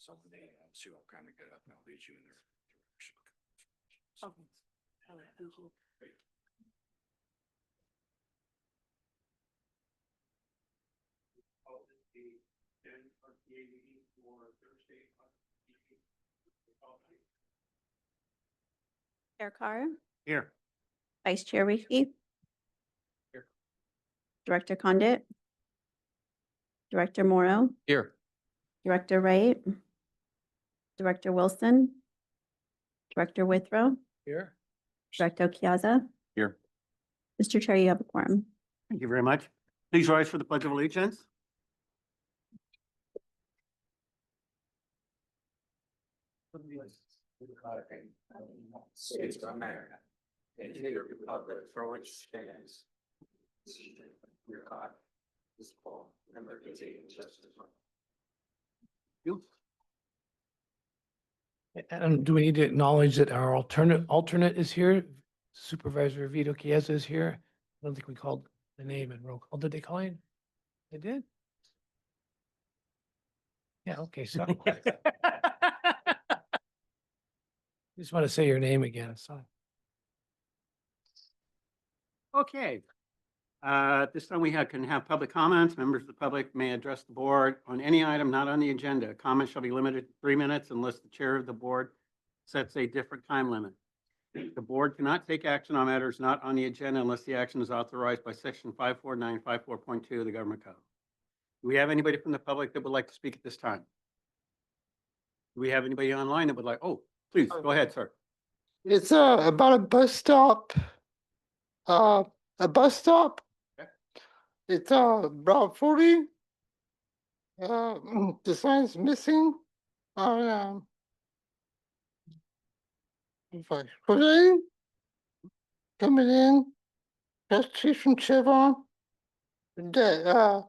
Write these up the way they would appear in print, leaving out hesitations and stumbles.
Someday, Sue, I'll kind of get up and I'll lead you in their direction. Okay. All right, thank you. Chair Carr, Here. Vice Chair Ricky. Here. Director Condit. Director Morrow, Here. Director Wright, Director Wilson, Director Withrow, Here. Director Chiazza. Here. Mr. Chair, you have a quorum. Thank you very much. Please rise for the Pledge of Allegiance. States of America, and to the republic for which stands your God, is full and liberty and justice. You. And do we need to acknowledge that our alternate is here? Supervisor Vito Chiesa is here. I don't think we called the name and roll call. Did they call him? They did? Yeah, okay, so. Just want to say your name again, so. Okay. This time we can have public comments. Members of the public may address the board on any item not on the agenda. Comments shall be limited to 3 minutes unless the chair of the board sets a different time limit. The board cannot take action on matters not on the agenda unless the action is authorized by section 54954.2 of the government code. Do we have anybody from the public that would like to speak at this time? Do we have anybody online that would like, oh, please, go ahead, sir. It's about a bus stop. A bus stop. Okay. It's Route 40. The sign's missing on if I put it in, coming in, just street from Chevron. That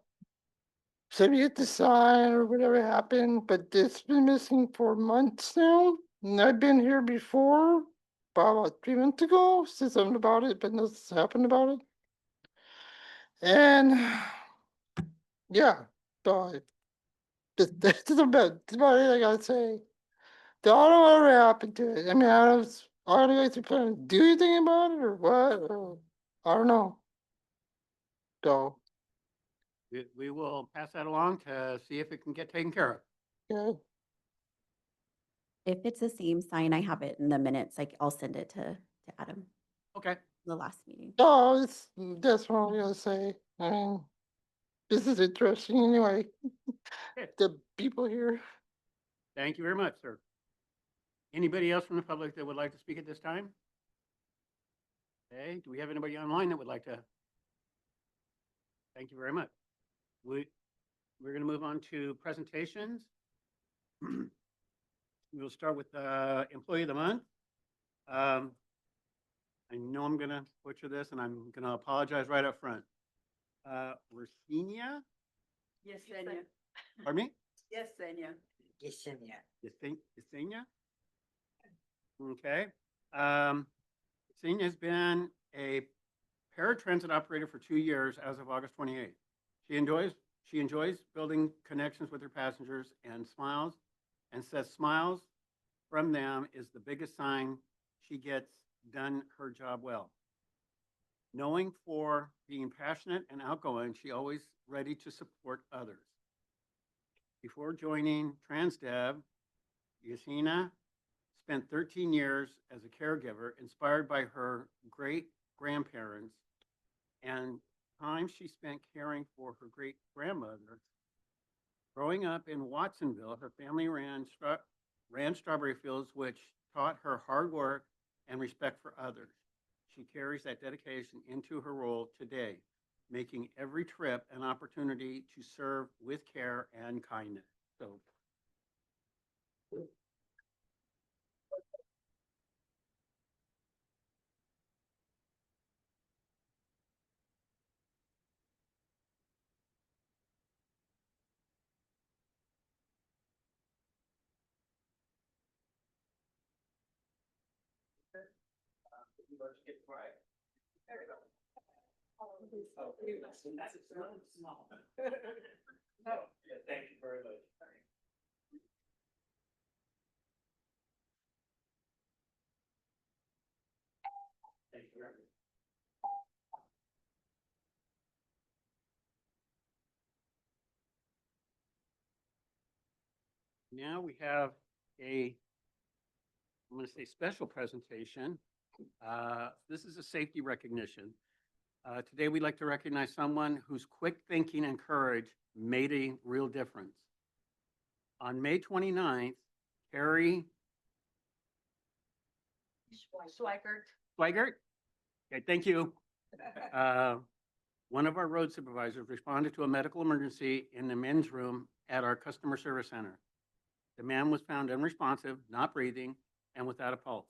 so we get the sign or whatever happened, but it's been missing for months now. And I've been here before, about 3 months ago, said something about it, but nothing's happened about it. And yeah, so that's about it I gotta say. The auto ever happened to it. I mean, I was guys are planning to do anything about it or what? Or, I don't know. So We will pass that along to see if it can get taken care of. yeah. If it's the same sign, I have it in the minutes, like I'll send it to Adam, Okay. the last meeting. Oh, that's what I'm gonna say. I mean, this is interesting anyway. The people here. Thank you very much, sir. Anybody else from the public that would like to speak at this time? Okay, do we have anybody online that would like to? Thank you very much. We're going to move on to presentations. We'll start with Employee of the Month. I know I'm going to butcher this, and I'm going to apologize right up front. Rosenia? Yesenia. Pardon me? Yesenia. Yesenia? Okay. Yesenia has been a paratransit operator for 2 years as of August 28th. She enjoys building connections with her passengers and says smiles from them is the biggest sign she gets done her job well. Knowing for being passionate and outgoing, she always ready to support others. Before joining TransDev, Yesenia spent 13 years as a caregiver, inspired by her great-grandparents and time she spent caring for her great-grandmother. Growing up in Watsonville, her family ran strawberry fields, which taught her hard work and respect for others. she carries that dedication into her role today, making every trip an opportunity to serve with care and kindness. So Thank you very much. Thank you very much. now we have I'm going to say special presentation. This is a safety recognition. Today, we'd like to recognize someone whose quick thinking and courage made a real difference. On May 29th, Carrie Schweikert. Swigert, okay, thank you. One of our road supervisors responded to a medical emergency in the men's room at our customer service center. The man was found unresponsive, not breathing, and without a pulse.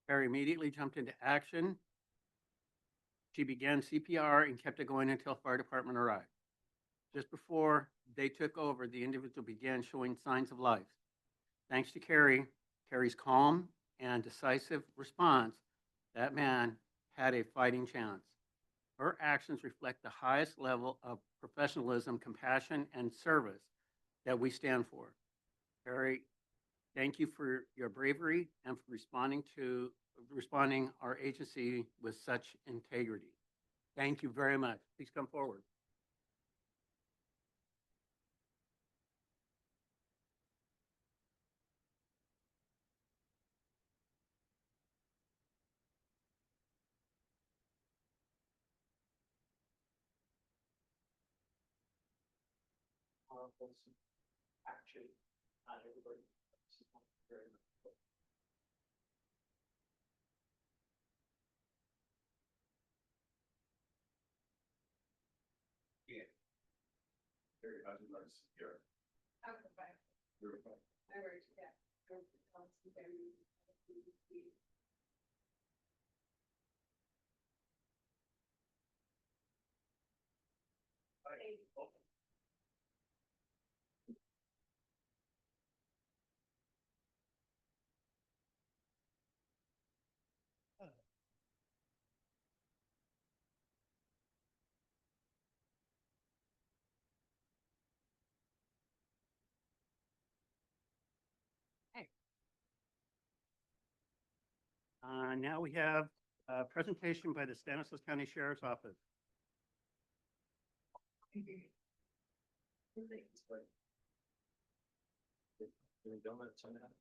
Carrie immediately jumped into action. She began CPR and kept it going until fire department arrived. Just before they took over, the individual began showing signs of life. Thanks to Carrie's calm and decisive response, that man had a fighting chance. Her actions reflect the highest level of professionalism, compassion, and service that we stand for. Carrie, thank you for your bravery and for responding our agency with such integrity. Thank you very much. Please come forward. Action on everybody. Very much. Yeah. Very nice here. You're fine. Now we have a presentation by the Stanislaus County Sheriff's Office. Donuts on that.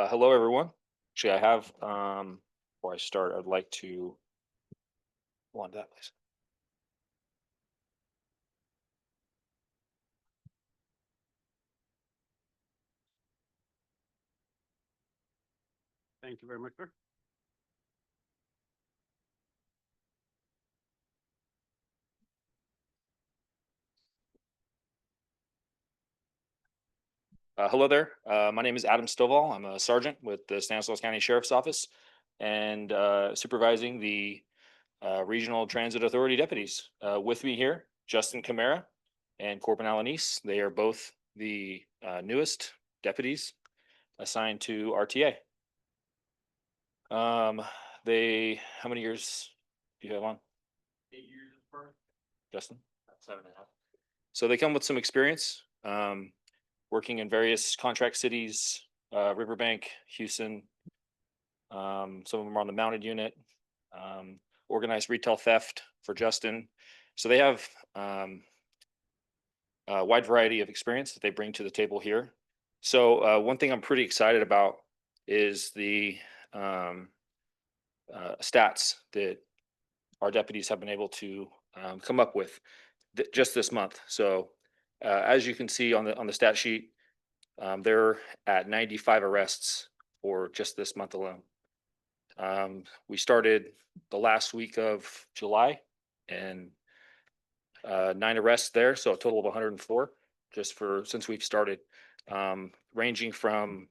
Hello, everyone. Actually, I have, before I start, I'd like to go on to that, please. Thank you very much, sir. Hello there. My name is Adam Stovall. I'm a sergeant with the Stanislaus County Sheriff's Office and supervising the Regional Transit Authority deputies. With me here, Justin Camara and Corbin Alanis. They are both the newest deputies assigned to RTA. How many years do you have on, 8 years of birth. Justin? 7.5. So they come with some experience, working in various contract cities, Riverbank, Houston. Some of them are on the mounted unit, organized retail theft for Justin. So they have a wide variety of experience that they bring to the table here. So one thing I'm pretty excited about is the stats that our deputies have been able to come up with. just this month. So as you can see on the stat sheet, they're at 95 arrests for just this month alone. We started the last week of July and 9 arrests there, so a total of 104 just since we've started, ranging from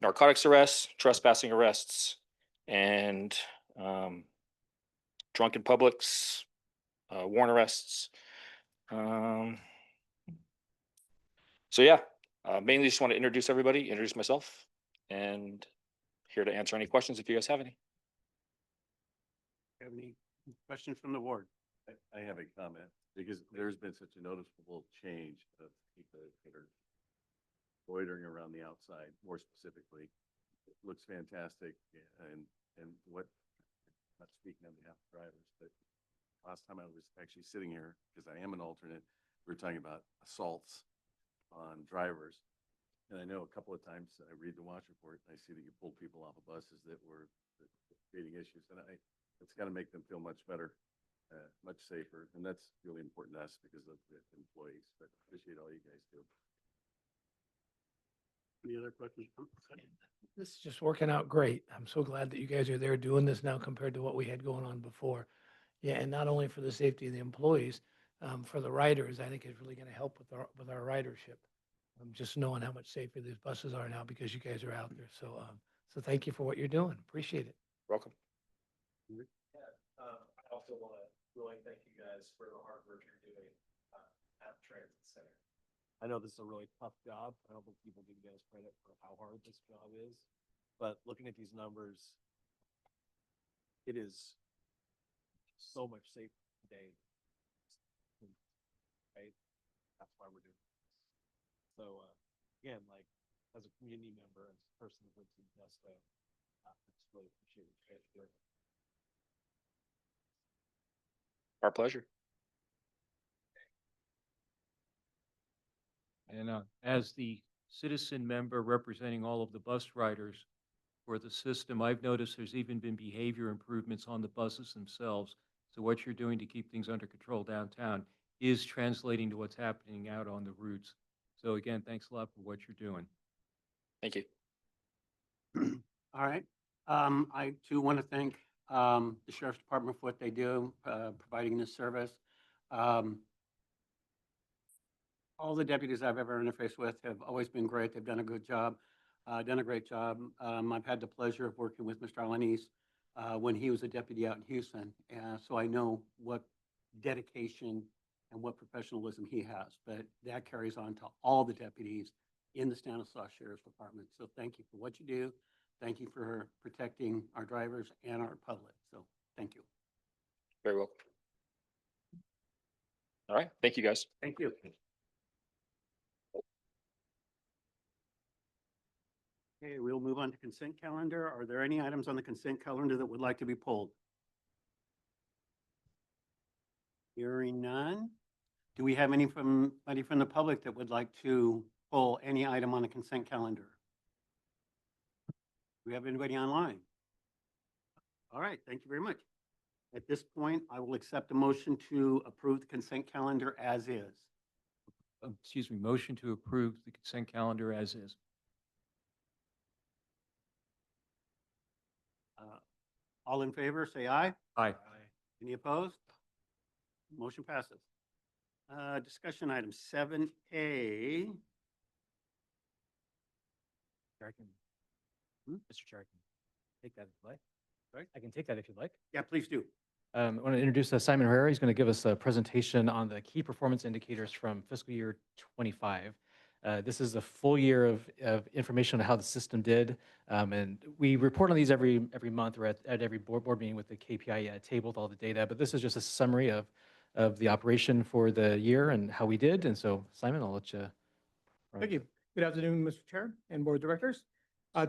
narcotics arrests, trespassing arrests, and drunken publics, warrant arrests. So yeah, mainly just want to introduce everybody, introduce myself, and here to answer any questions if you guys have any. Have any questions from the ward? I have a comment because there's been such a noticeable change of people that are loitering around the outside, more specifically. It looks fantastic and what, not speaking on behalf of drivers, but last time I was actually sitting here, because I am an alternate, we were talking about assaults on drivers. And I know a couple of times I read the watch report and I see that you pulled people off of buses that were creating issues. And it's got to make them feel much better, much safer. And that's really important to us because of the employees. But appreciate all you guys do. Any other questions? This is just working out great. I'm so glad that you guys are there doing this now compared to what we had going on before. Yeah, and not only for the safety of the employees, for the riders, I think it's really going to help with our ridership. Just knowing how much safer these buses are now because you guys are out there. So, so thank you for what you're doing. Appreciate it. Welcome. I also want to really thank you guys for the hard work you're doing at the transit center. I know this is a really tough job. I don't think people give you guys credit for how hard this job is. But looking at these numbers, it is so much safer today. Right? That's why we're doing this. So again, like as a community member, as a person that lives in Modesto, I just really appreciate what you guys are doing. Our pleasure. And as the citizen member representing all of the bus riders for the system, I've noticed there's even been behavior improvements on the buses themselves. So what you're doing to keep things under control downtown is translating to what's happening out on the routes. So again, thanks a lot for what you're doing. Thank you. All right. I too want to thank the Sheriff's Department for what they do, providing this service. All the deputies I've ever interfaced with have always been great. They've done a good job, done a great job. I've had the pleasure of working with Mr. Alanis when he was a deputy out in Houston. So I know what dedication and what professionalism he has, but that carries on to all the deputies in the Stanislaus Sheriff's Department. So thank you for what you do. Thank you for protecting our drivers and our public. So thank you. Very welcome. All right. Thank you, guys. Thank you. Okay, we'll move on to consent calendar. Are there any items on the consent calendar that would like to be pulled? Hearing none. Do we have anybody from the public that would like to pull any item on the consent calendar? Do we have anybody online? All right, thank you very much. At this point, I will accept a motion to approve the consent calendar as is. Excuse me, motion to approve the consent calendar as is. All in favor, say aye. Aye. Any opposed? Motion passes. Discussion item 7A. Chair, I can, Mr. Chair, I can take that if you'd like. Sorry? I can take that if you'd like. Yeah, please do. I want to introduce Simon Herrera. He's going to give us a presentation on the key performance indicators from fiscal year 25. This is a full year of information on how the system did. And we report on these every month or at every board meeting with the KPI table with all the data. But this is just a summary of the operation for the year and how we did. And so, Simon, I'll let you. Thank you. Good afternoon, Mr. Chair and Board of Directors.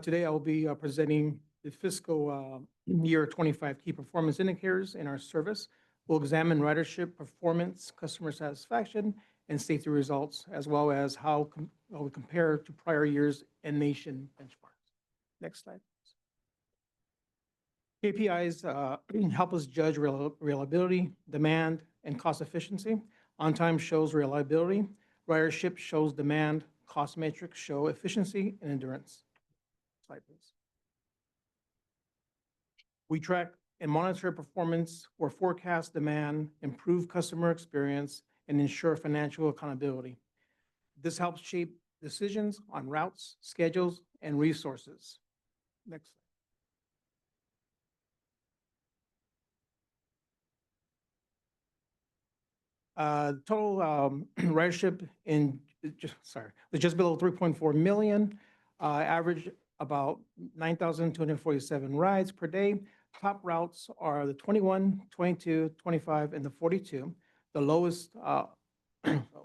Today I will be presenting the fiscal year 25 key performance indicators in our service. We'll examine ridership, performance, customer satisfaction, and safety results, as well as how we compare to prior years and nation benchmarks. Next slide. KPIs help us judge reliability, demand, and cost efficiency. On-time shows reliability. Ridership shows demand. Cost metrics show efficiency and endurance. Slide, please. We track and monitor performance or forecast demand, improve customer experience, and ensure financial accountability. This helps shape decisions on routes, schedules, and resources. Next. Total ridership was just below 3.4 million, average about 9,247 rides per day. Top routes are the 21, 22, 25, and the 42. The lowest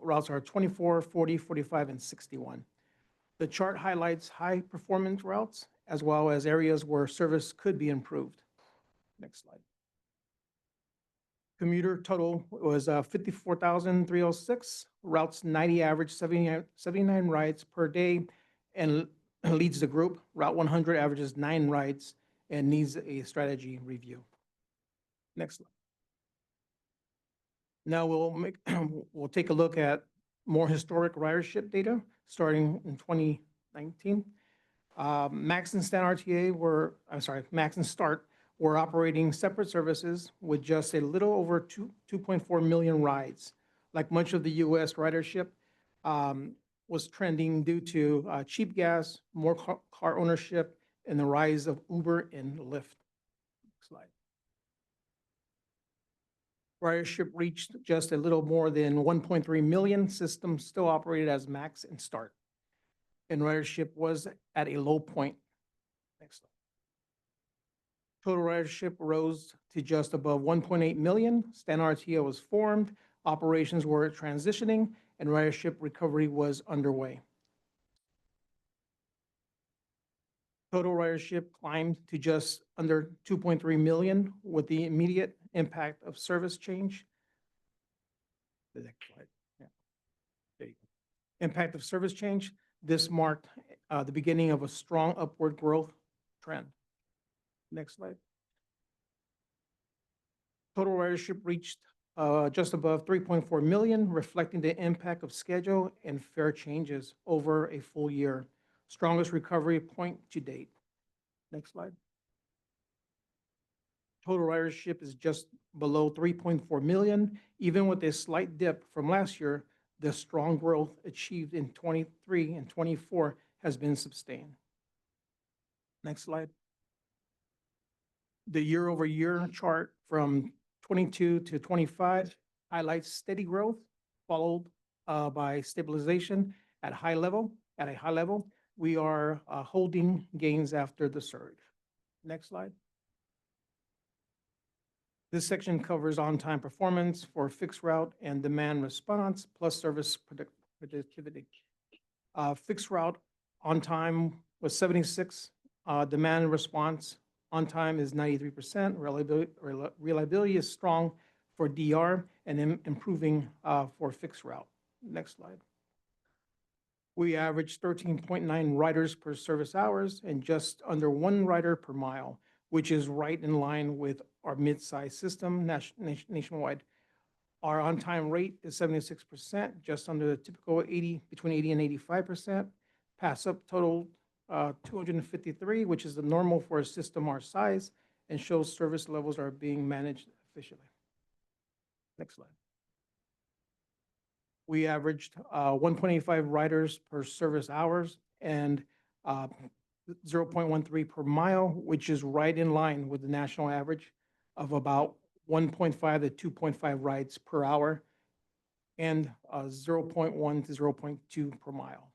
routes are 24, 40, 45, and 61. The chart highlights high-performance routes as well as areas where service could be improved. Next slide. Commuter total was 54,306, routes 90 average 79 rides per day and leads the group. Route 100 averages 9 rides and needs a strategy review. Next slide. Now we'll take a look at more historic ridership data starting in 2019. Max and StanRTA Max and START were operating separate services with just a little over 2.4 million rides. Like much of the U.S., ridership was trending due to cheap gas, more car ownership, and the rise of Uber and Lyft. Next slide. Ridership reached just a little more than 1.3 million. Systems still operated as Max and START. And ridership was at a low point. Next slide. Total ridership rose to just above 1.8 million. StanRTA was formed, operations were transitioning, and ridership recovery was underway. Total ridership climbed to just under 2.3 million with the immediate impact of service change. The next slide. Yeah. There you go. Impact of service change. This marked the beginning of a strong upward growth trend. Next slide. Total ridership reached just above 3.4 million, reflecting the impact of schedule and fare changes over a full year. Strongest recovery point to date. Next slide. Total ridership is just below 3.4 million. Even with a slight dip from last year, the strong growth achieved in 23 and 24 has been sustained. Next slide. The year-over-year chart from 22 to 25 highlights steady growth, followed by stabilization at a high level. We are holding gains after the surge. Next slide. This section covers on-time performance for fixed route and demand response plus service productivity. Fixed route on time was 76. Demand response on time is 93%. Reliability is strong for DR and improving for fixed route. Next slide. We averaged 13.9 riders per service hours and just under 1 rider per mile, which is right in line with our mid-size system nationwide. Our on-time rate is 76%, just under the typical between 80 and 85%. Pass-up totaled 253, which is the normal for a system our size, and shows service levels are being managed efficiently. Next slide. We averaged 1.85 riders per service hours and 0.13 per mile, which is right in line with the national average of about 1.5 to 2.5 rides per hour and 0.1 to 0.2 per mile.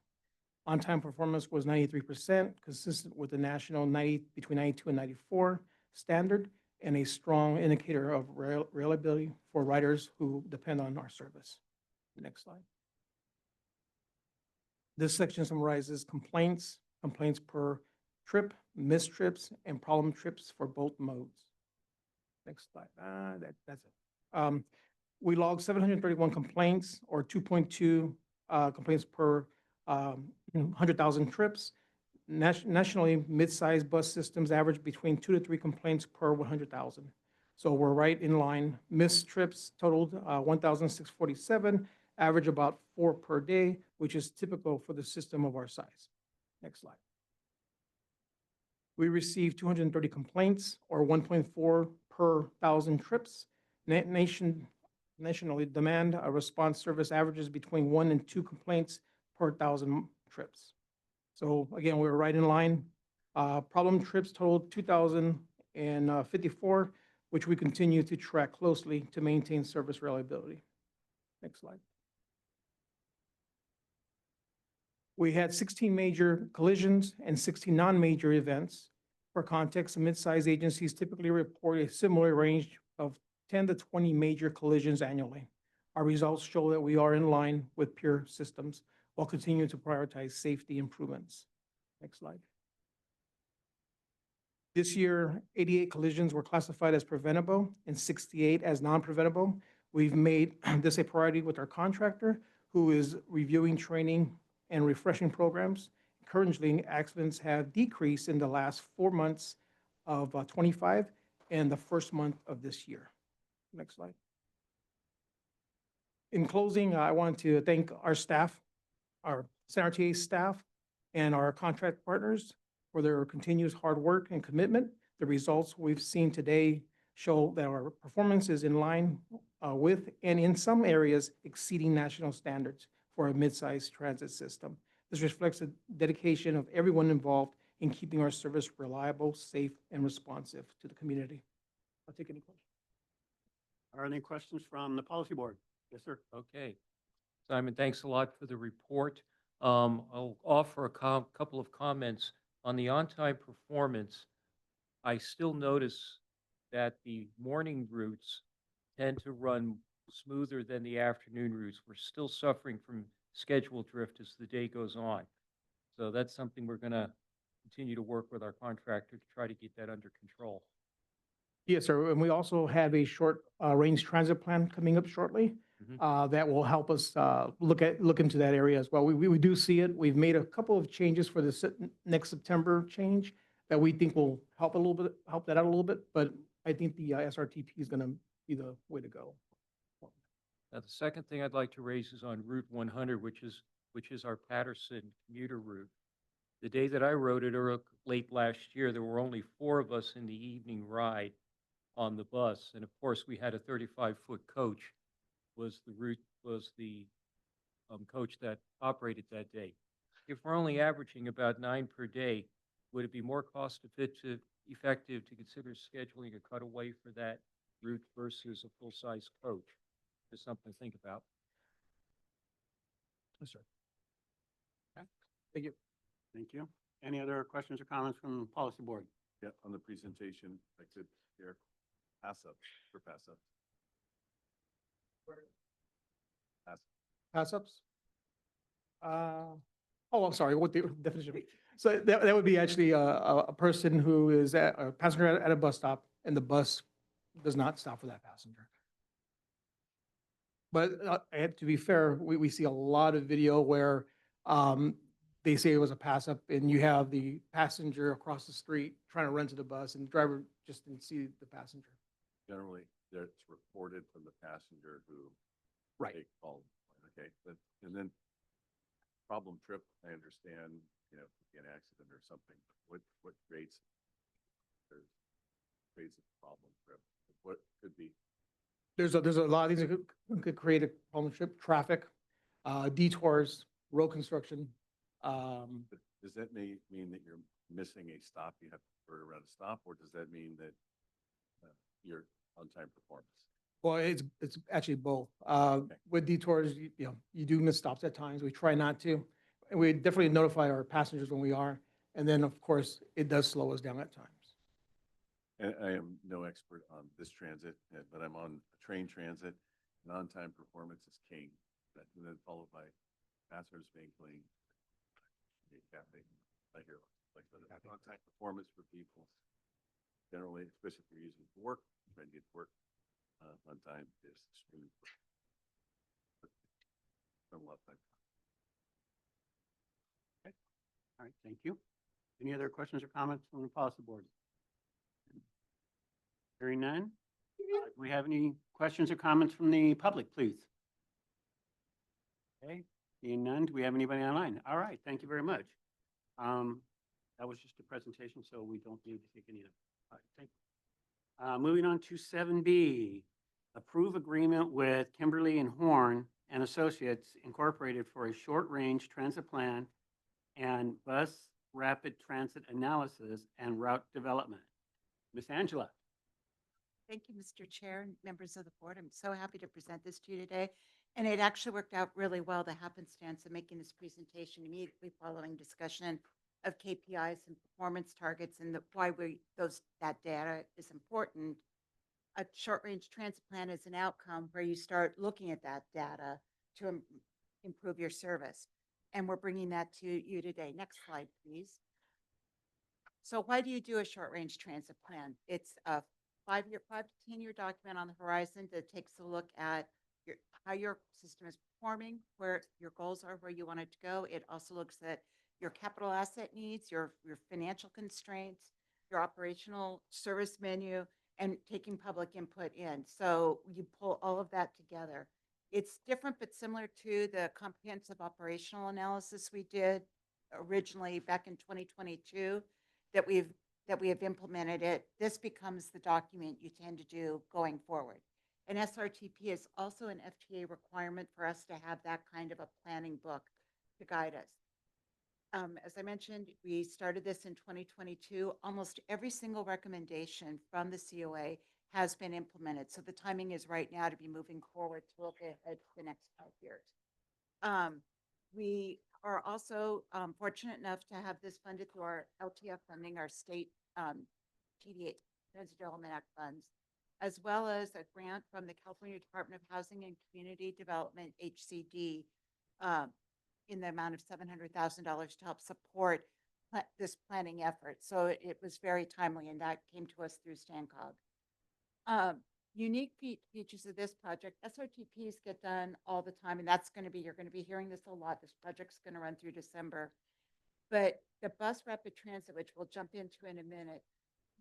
On-time performance was 93%, consistent with the national between 92 and 94 standard, and a strong indicator of reliability for riders who depend on our service. Next slide. This section summarizes complaints per trip, missed trips, and problem trips for both modes. Next slide. That's it. We logged 731 complaints, or 2.2 complaints per 100,000 trips. Nationally, mid-sized bus systems average between 2 to 3 complaints per 100,000. So we're right in line. Missed trips totaled 1,647, average about 4 per day, which is typical for the system of our size. Next slide. We received 230 complaints, or 1.4 per 1,000 trips. Nationally, demand response service averages between 1 and 2 complaints per 1,000 trips. So again, we were right in line. Problem trips totaled 2,054, which we continue to track closely to maintain service reliability. Next slide. We had 16 major collisions and 16 non-major events. For context, mid-sized agencies typically report a similar range of 10 to 20 major collisions annually. Our results show that we are in line with peer systems while continuing to prioritize safety improvements. Next slide. This year, 88 collisions were classified as preventable and 68 as non-preventable. We've made this a priority with our contractor, who is reviewing training and refreshing programs. Currently, accidents have decreased in the last 4 months of 25 and the first month of this year. Next slide. In closing, I want to thank our staff, our StanRTA staff, and our contract partners for their continuous hard work and commitment. The results we've seen today show that our performance is in line with, and in some areas, exceeding national standards for a mid-sized transit system. This reflects the dedication of everyone involved in keeping our service reliable, safe, and responsive to the community. I'll take any questions. Are any questions from the policy board? Yes, sir. Okay. Simon, thanks a lot for the report. I'll offer a couple of comments on the on-time performance. I still notice that the morning routes tend to run smoother than the afternoon routes. We're still suffering from schedule drift as the day goes on. So that's something we're going to continue to work with our contractor to try to get that under control. Yes, sir. And we also have a short range transit plan coming up shortly that will help us look into that area as well. We do see it. We've made a couple of changes for the next September change that we think will help that out a little bit. But I think the SRTP is going to be the way to go. Now, the second thing I'd like to raise is on Route 100, which is our Patterson commuter route. The day that I rode it, or late last year, there were only 4 of us in the evening ride on the bus, and of course, we had a 35-foot coach. Was the coach that operated that day? If we're only averaging about 9 per day, would it be more effective to consider scheduling a cutaway for that route versus a full-size coach? Just something to think about. Yes, sir. Okay. Thank you. Thank you. Any other questions or comments from the policy board? Yeah, on the presentation, I could hear pass-ups for pass-ups. Pass-ups? Oh, I'm sorry, what the definition be? So that would be actually a person who is a passenger at a bus stop, and the bus does not stop for that passenger. But to be fair, we see a lot of video where they say it was a pass-up, and you have the passenger across the street trying to run to the bus, and the driver just didn't see the passenger. Generally, it's reported from the passenger who Right. they called. Okay, and then problem trip, I understand, an accident or something. What creates a problem trip? What could be? There's a lot of things that could create a problem trip: traffic, detours, road construction. Does that mean that you're missing a stop? You have to convert around a stop, or does that mean that your on-time performance? Well, it's actually both. With detours, you do miss stops at times. We try not to. And we definitely notify our passengers when we are. And then, of course, it does slow us down at times. And I am no expert on this transit, but I'm on train transit, and on-time performance is king. And then followed by passengers being clean. Cafe, I hear like on-time performance for people. Generally, especially if you're using it for work, trying to get to work on time is extremely important. Spend a lot of time. Okay. All right, thank you. Any other questions or comments from the policy board? Hearing none, Do we have any questions or comments from the public, please? Okay, seeing none, do we have anybody online? All right, thank you very much. That was just a presentation, so we don't need to take any of it. All right, thank you. Moving on to 7B, approve agreement with Kimberly and Horn and Associates Incorporated for a short-range transit plan and bus rapid transit analysis and route development. Miss Angela. Thank you, Mr. Chair and members of the board. I'm so happy to present this to you today. And it actually worked out really well, the happenstance of making this presentation immediately following discussion of KPIs and performance targets and why that data is important. A short-range transit plan is an outcome where you start looking at that data to improve your service. And we're bringing that to you today. Next slide, please. So why do you do a short-range transit plan? It's a 5 to 10-year document on the horizon that takes a look at how your system is performing, where your goals are, where you want it to go. It also looks at your capital asset needs, your financial constraints, your operational service menu, and taking public input in. So you pull all of that together. It's different but similar to the comprehensive operational analysis we did originally back in 2022 that we have implemented it. This becomes the document you tend to do going forward. And SRTP is also an FTA requirement for us to have that kind of a planning book to guide us. As I mentioned, we started this in 2022. Almost every single recommendation from the COA has been implemented. So the timing is right now to be moving forward to look ahead to the next 5 years. We are also fortunate enough to have this funded through our LTF funding, our state TDA, Transit Development Act funds, as well as a grant from the California Department of Housing and Community Development, HCD, in the amount of $700,000 to help support this planning effort. So it was very timely, and that came to us through StanCog. Unique features of this project, SRTPs get done all the time, and you're going to be hearing this a lot. This project's going to run through December. But the bus rapid transit, which we'll jump into in a minute,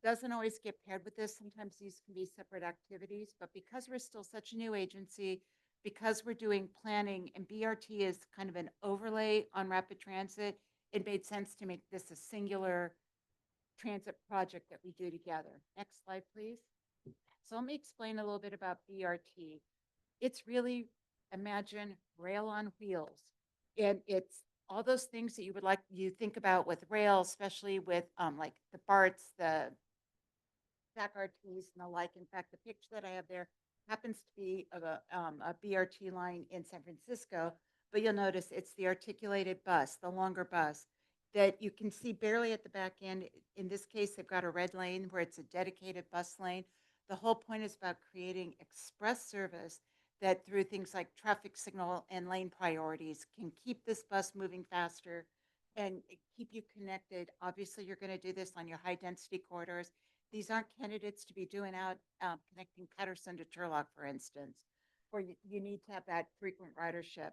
doesn't always get paired with this. Sometimes these can be separate activities, but because we're still such a new agency, because we're doing planning and BRT is kind of an overlay on rapid transit, it made sense to make this a singular transit project that we do together. Next slide, please. So let me explain a little bit about BRT. It's really, imagine rail on wheels. And it's all those things that you think about with rail, especially with like the BARTs, the StanRTs and the like. In fact, the picture that I have there happens to be of a BRT line in San Francisco, but you'll notice it's the articulated bus, the longer bus that you can see barely at the back end. In this case, they've got a red lane where it's a dedicated bus lane. The whole point is about creating express service that through things like traffic signal and lane priorities can keep this bus moving faster and keep you connected. Obviously, you're going to do this on your high density corridors. These aren't candidates to be doing out connecting Patterson to Turlock, for instance, where you need to have that frequent ridership.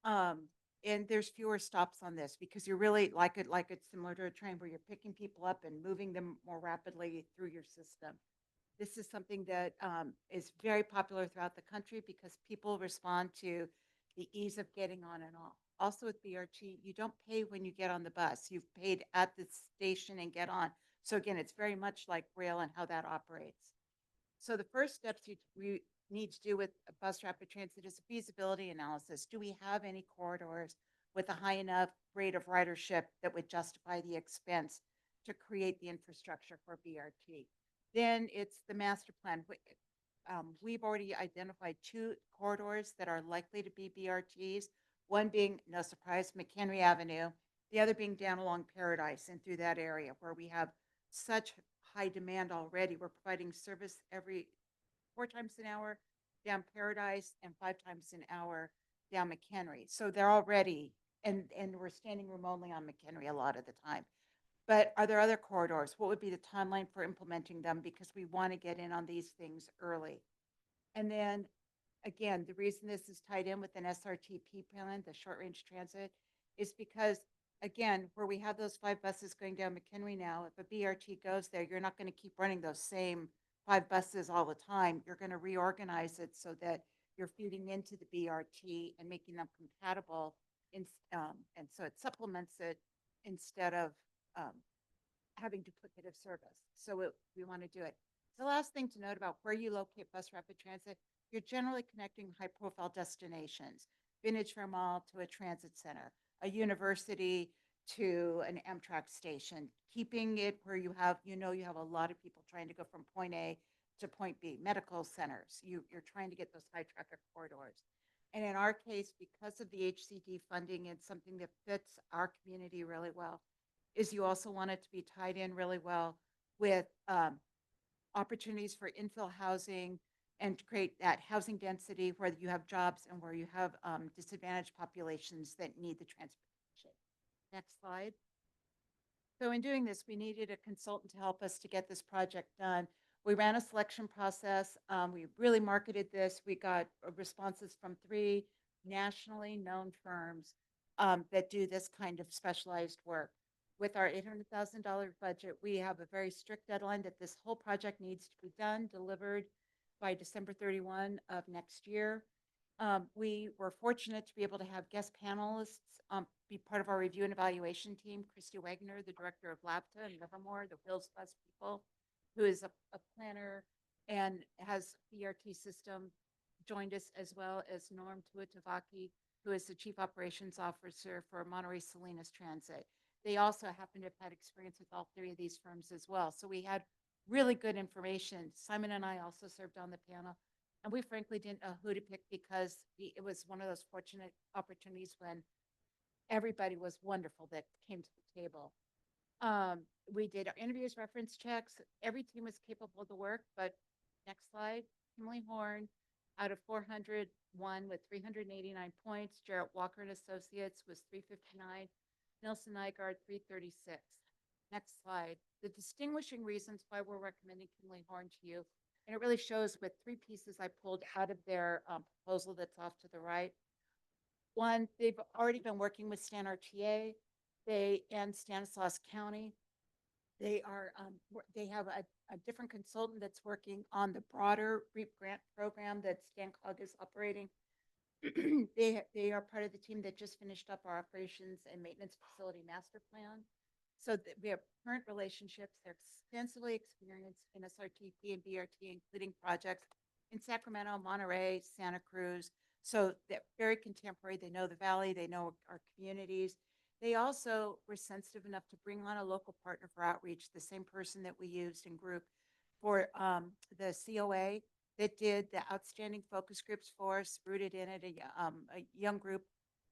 And there's fewer stops on this because you're really like it's similar to a train where you're picking people up and moving them more rapidly through your system. This is something that is very popular throughout the country because people respond to the ease of getting on and off. Also with BRT, you don't pay when you get on the bus. You've paid at the station and get on. So again, it's very much like rail and how that operates. So the first steps we need to do with bus rapid transit is a feasibility analysis. Do we have any corridors with a high enough rate of ridership that would justify the expense to create the infrastructure for BRT? Then it's the master plan. We've already identified 2 corridors that are likely to be BRTs, one being, no surprise, McHenry Avenue, the other being down along Paradise and through that area where we have such high demand already. We're providing service every 4 times an hour down Paradise and 5 times an hour down McHenry. So they're already, and we're standing room only on McHenry a lot of the time. But are there other corridors? What would be the timeline for implementing them? Because we want to get in on these things early. And then again, the reason this is tied in with an SRTP plan, the short range transit, is because again, where we have those 5 buses going down McHenry now, if a BRT goes there, you're not going to keep running those same 5 buses all the time. You're going to reorganize it so that you're feeding into the BRT and making them compatible. And so it supplements it instead of having duplicative service. So we want to do it. The last thing to note about where you locate bus rapid transit, you're generally connecting high profile destinations, Vintage Fair Mall to a transit center, a university to an Amtrak station, keeping it where you have a lot of people trying to go from point A to point B, medical centers. You're trying to get those high traffic corridors. And in our case, because of the HCD funding, it's something that fits our community really well, is you also want it to be tied in really well with opportunities for infill housing and to create that housing density where you have jobs and where you have disadvantaged populations that need the transportation. Next slide. So in doing this, we needed a consultant to help us to get this project done. We ran a selection process. We really marketed this. We got responses from 3 nationally known firms that do this kind of specialized work. With our $800,000 budget, we have a very strict deadline that this whole project needs to be done, delivered by December 31 of next year. We were fortunate to be able to have guest panelists be part of our review and evaluation team. Christy Wagner, the director of LABTA and Livermore, the Wheels Bus people, who is a planner and has BRT system, joined us, as well as Norm Tuatavaki, who is the chief operations officer for Monterey Salinas Transit. They also happen to have had experience with all 3 of these firms as well. So we had really good information. Simon and I also served on the panel, and we frankly didn't know who to pick because it was one of those fortunate opportunities when everybody was wonderful that came to the table. We did our interviews, reference checks. Every team was capable of the work, but next slide. Kimberly Horn, out of 401 with 389 points. Jarrett Walker and Associates was 359. Nelson Nygaard, 336. Next slide. The distinguishing reasons why we're recommending Kimberly Horn to you, and it really shows with 3 pieces I pulled out of their proposal that's off to the right. One, they've already been working with StanRTA, and Stanislaus County. They have a different consultant that's working on the broader REAP grant program that StanCog is operating. They are part of the team that just finished up our operations and maintenance facility master plan. So we have current relationships. They're extensively experienced in SRTP and BRT, including projects in Sacramento, Monterey, Santa Cruz. So they're very contemporary. They know the valley. They know our communities. They also were sensitive enough to bring on a local partner for outreach, the same person that we used in group for the COA that did the outstanding focus groups for us, rooted in it, a young group,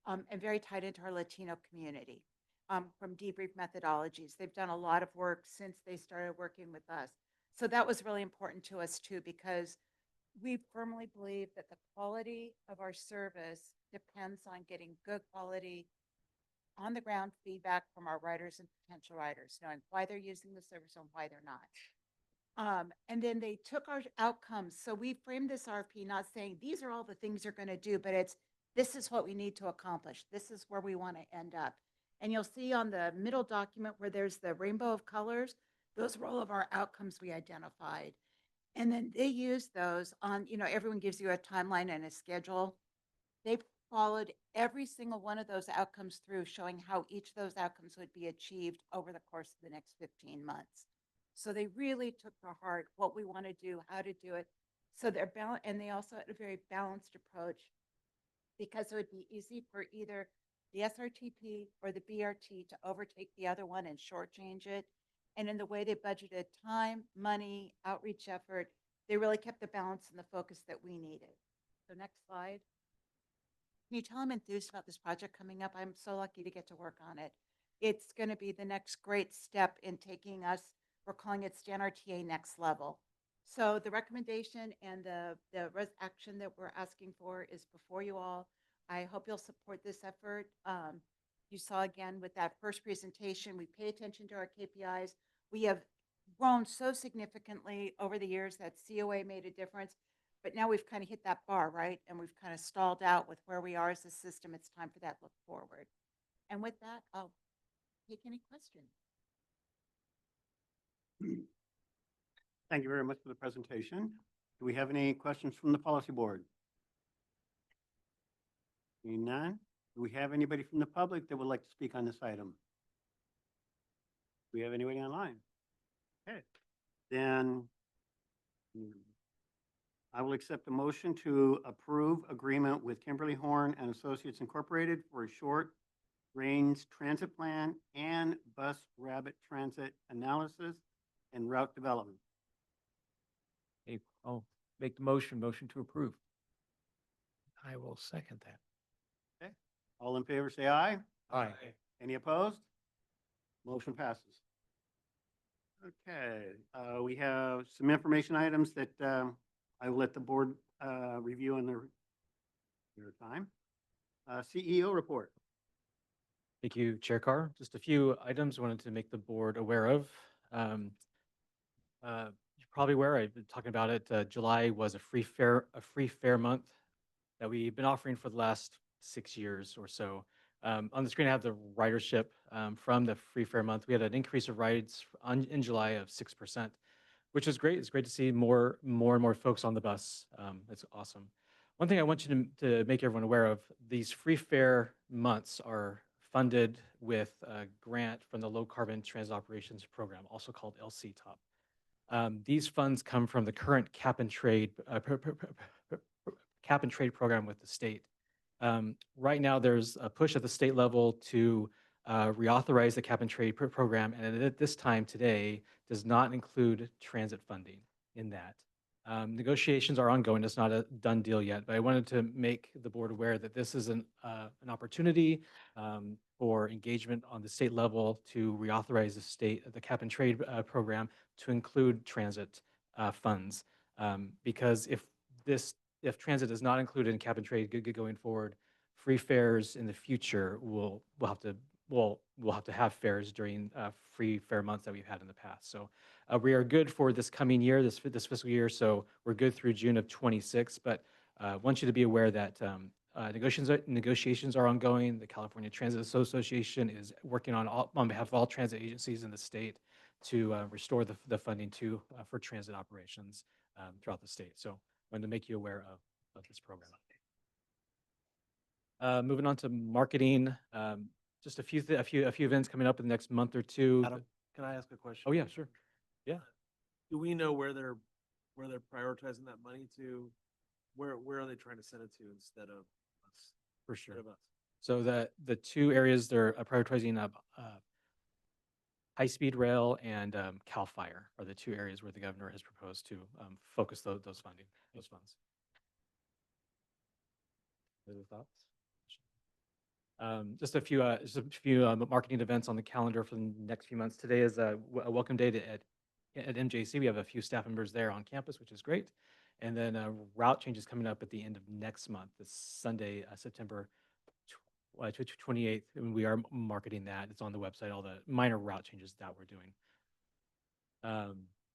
and very tied into our Latino community from debrief methodologies. They've done a lot of work since they started working with us. So that was really important to us too, because we firmly believe that the quality of our service depends on getting good quality on the ground feedback from our riders and potential riders, knowing why they're using the service and why they're not. And then they took our outcomes. So we framed this RFP not saying these are all the things you're going to do, but it's this is what we need to accomplish. This is where we want to end up. And you'll see on the middle document where there's the rainbow of colors, those were all of our outcomes we identified. And then they use those on, everyone gives you a timeline and a schedule. They followed every single one of those outcomes through, showing how each of those outcomes would be achieved over the course of the next 15 months. So they really took to heart what we want to do, how to do it. So they're balanced, and they also had a very balanced approach, because it would be easy for either the SRTP or the BRT to overtake the other one and shortchange it. And in the way they budgeted time, money, outreach effort, they really kept the balance and the focus that we needed. So next slide. Can you tell I'm enthused about this project coming up? I'm so lucky to get to work on it. It's going to be the next great step in taking us, we're calling it StanRTA Next Level. So the recommendation and the action that we're asking for is before you all. I hope you'll support this effort. You saw again with that first presentation, we pay attention to our KPIs. We have grown so significantly over the years that COA made a difference, but now we've kind of hit that bar, right? And we've kind of stalled out with where we are as a system. It's time for that look forward. And with that, I'll take any questions. Thank you very much for the presentation. Do we have any questions from the policy board? Seeing none, do we have anybody from the public that would like to speak on this item? Do we have anybody online? Okay, then I will accept the motion to approve agreement with Kimberly Horn and Associates Incorporated for a short range transit plan and bus rapid transit analysis and route development. Hey, I'll make the motion to approve. I will second that. Okay, all in favor, say aye. Aye. Any opposed? Motion passes. Okay, we have some information items that I will let the board review in their time. CEO report. Thank you, Chair Carr. Just a few items I wanted to make the board aware of. You're probably aware, I've been talking about it. July was a free fare month that we've been offering for the last 6 years or so. On the screen, I have the ridership from the free fare month. We had an increase of rides in July of 6%, which is great. It's great to see more and more folks on the bus. It's awesome. One thing I want you to make everyone aware of, these free fare months are funded with a grant from the Low Carbon Transit Operations Program, also called LCTOP. These funds come from the current cap and trade program with the state. Right now, there's a push at the state level to reauthorize the cap and trade program, and at this time today does not include transit funding in that. Negotiations are ongoing. It's not a done deal yet, but I wanted to make the board aware that this is an opportunity for engagement on the state level to reauthorize the cap and trade program to include transit funds. Because if transit is not included in cap and trade going forward, free fares in the future we'll have to have fares during free fare months that we've had in the past. So we are good for this coming year, this fiscal year. So we're good through June of 26. But want you to be aware that negotiations are ongoing. The California Transit Association is working on behalf of all transit agencies in the state to restore the funding for transit operations throughout the state. So I wanted to make you aware of this program. Moving on to marketing, just a few events coming up in the next month or two. Adam, can I ask a question? Oh yeah, sure. Yeah. Do we know where they're prioritizing that money to? Where are they trying to send it to instead of us? For sure. Instead of us? So the two areas they're prioritizing high-speed rail and CAL FIRE are the two areas where the governor has proposed to focus those funds. Other thoughts? Just a few marketing events on the calendar for the next few months. Today is a welcome day at MJC. We have a few staff members there on campus, which is great. And then route changes coming up at the end of next month, this Sunday, September 28th. And we are marketing that. It's on the website, all the minor route changes that we're doing.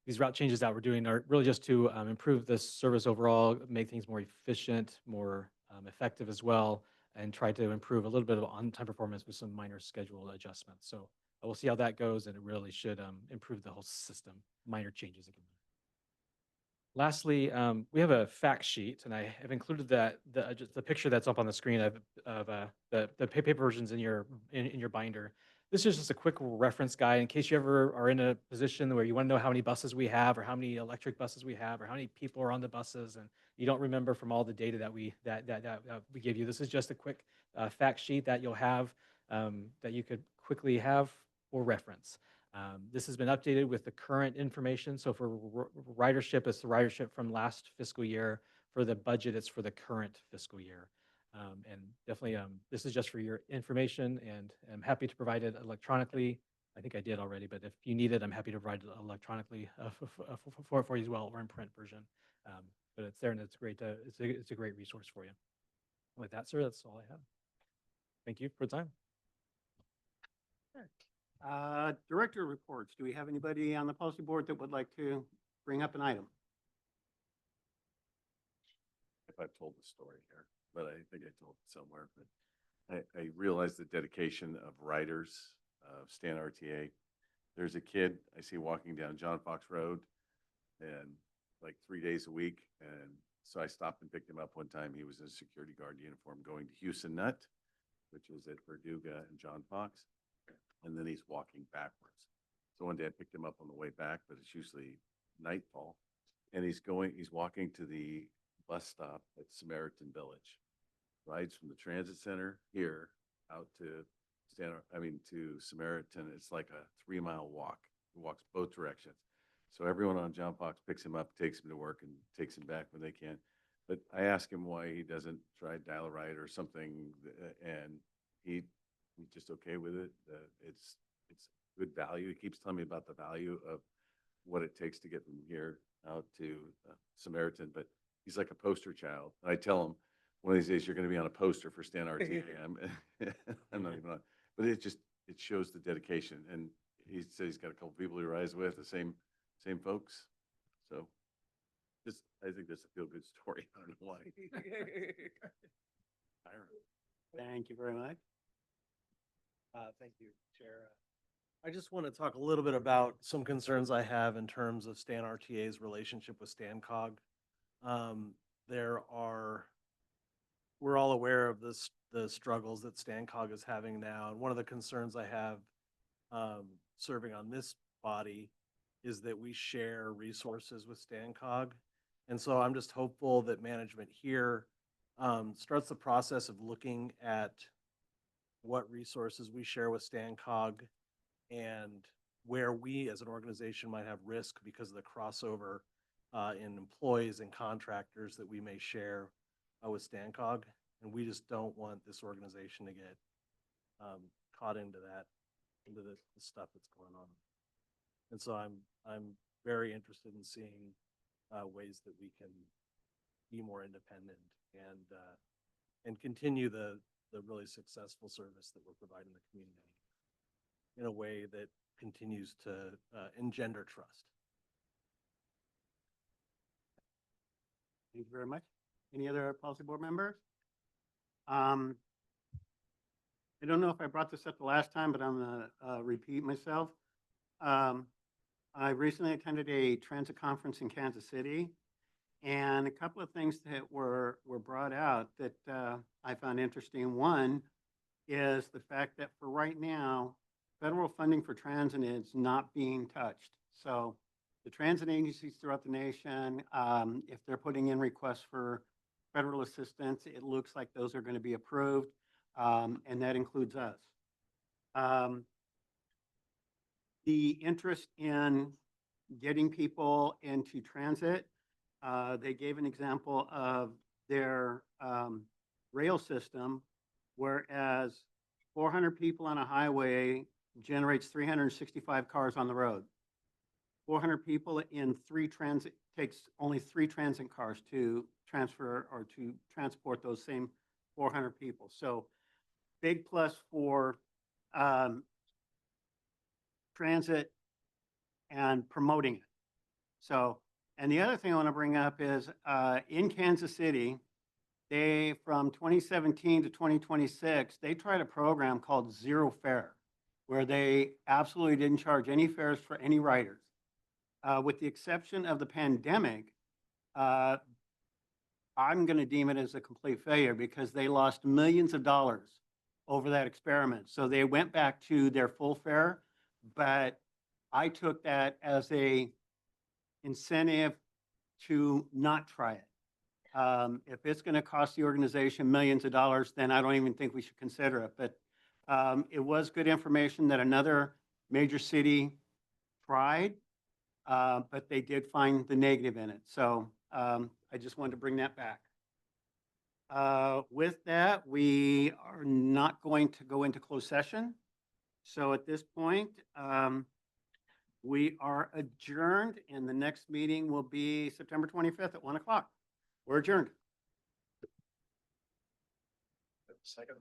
These route changes that we're doing are really just to improve the service overall, make things more efficient, more effective as well, and try to improve a little bit of on-time performance with some minor schedule adjustments. So we'll see how that goes, and it really should improve the whole system. Minor changes again. Lastly, we have a fact sheet, and I have included just the picture that's up on the screen of the paper versions in your binder. This is just a quick reference guide in case you ever are in a position where you want to know how many buses we have, or how many electric buses we have, or how many people are on the buses, and you don't remember from all the data that we give you. This is just a quick fact sheet that you'll have that you could quickly have for reference. This has been updated with the current information. So for ridership, it's the ridership from last fiscal year. For the budget, it's for the current fiscal year. And definitely, this is just for your information, and I'm happy to provide it electronically. I think I did already, but if you need it, I'm happy to provide it electronically for you as well, or in print version. But it's there, and it's great. It's a great resource for you. With that, sir, that's all I have. Thank you for the time. Director reports. Do we have anybody on the policy board that would like to bring up an item? If I've told the story here, but I think I told it somewhere, but I realize the dedication of writers of StanRTA. There's a kid I see walking down John Fox Road, and like 3 days a week. And so I stopped and picked him up one time. He was in a security guard uniform going to Houston Nut, which is at Verduga and John Fox. And then he's walking backwards. So one day I picked him up on the way back, but it's usually nightfall. And he's walking to the bus stop at Samaritan Village. Rides from the transit center here out to to Samaritan. It's like a 3-mile walk. He walks both directions. So everyone on John Fox picks him up, takes him to work, and takes him back when they can. But I ask him why he doesn't try dial-a-ride or something, and he's just okay with it. It's good value. He keeps telling me about the value of what it takes to get from here out to Samaritan, but he's like a poster child. And I tell him, one of these days you're going to be on a poster for StanRTA. I'm not even on, but it shows the dedication. And he said he's got a couple people he rides with, the same folks. So I think that's a feel-good story. I don't know why. Thank you very much. Thank you, Chair. I just want to talk a little bit about some concerns I have in terms of StanRTA's relationship with StanCog. We're all aware of the struggles that StanCog is having now. And one of the concerns I have serving on this body is that we share resources with StanCog. And so I'm just hopeful that management here starts the process of looking at what resources we share with StanCog and where we as an organization might have risk because of the crossover in employees and contractors that we may share with StanCog. And we just don't want this organization to get caught into the stuff that's going on. And so I'm very interested in seeing ways that we can be more independent and continue the really successful service that we're providing the community in a way that continues to engender trust. Thank you very much. Any other policy board members? I don't know if I brought this up the last time, but I'm gonna repeat myself. I recently attended a transit conference in Kansas City, and a couple of things that were brought out that I found interesting. One is the fact that for right now, federal funding for transit is not being touched. So the transit agencies throughout the nation, if they're putting in requests for federal assistance, it looks like those are going to be approved, and that includes us. The interest in getting people into transit, they gave an example of their rail system, whereas 400 people on a highway generates 365 cars on the road. 400 people in takes only 3 transit cars to transfer or to transport those same 400 people. So big plus for transit and promoting it. So, and the other thing I want to bring up is in Kansas City, they, from 2017 to 2026, they tried a program called Zero Fare, where they absolutely didn't charge any fares for any riders. With the exception of the pandemic, I'm going to deem it as a complete failure because they lost millions of dollars over that experiment. So they went back to their full fare, but I took that as a incentive to not try it. If it's going to cost the organization millions of dollars, then I don't even think we should consider it. But it was good information that another major city tried, but they did find the negative in it. So I just wanted to bring that back. With that, we are not going to go into closed session. So at this point, we are adjourned, and the next meeting will be September 25th at 1 o'clock. We're adjourned. Second.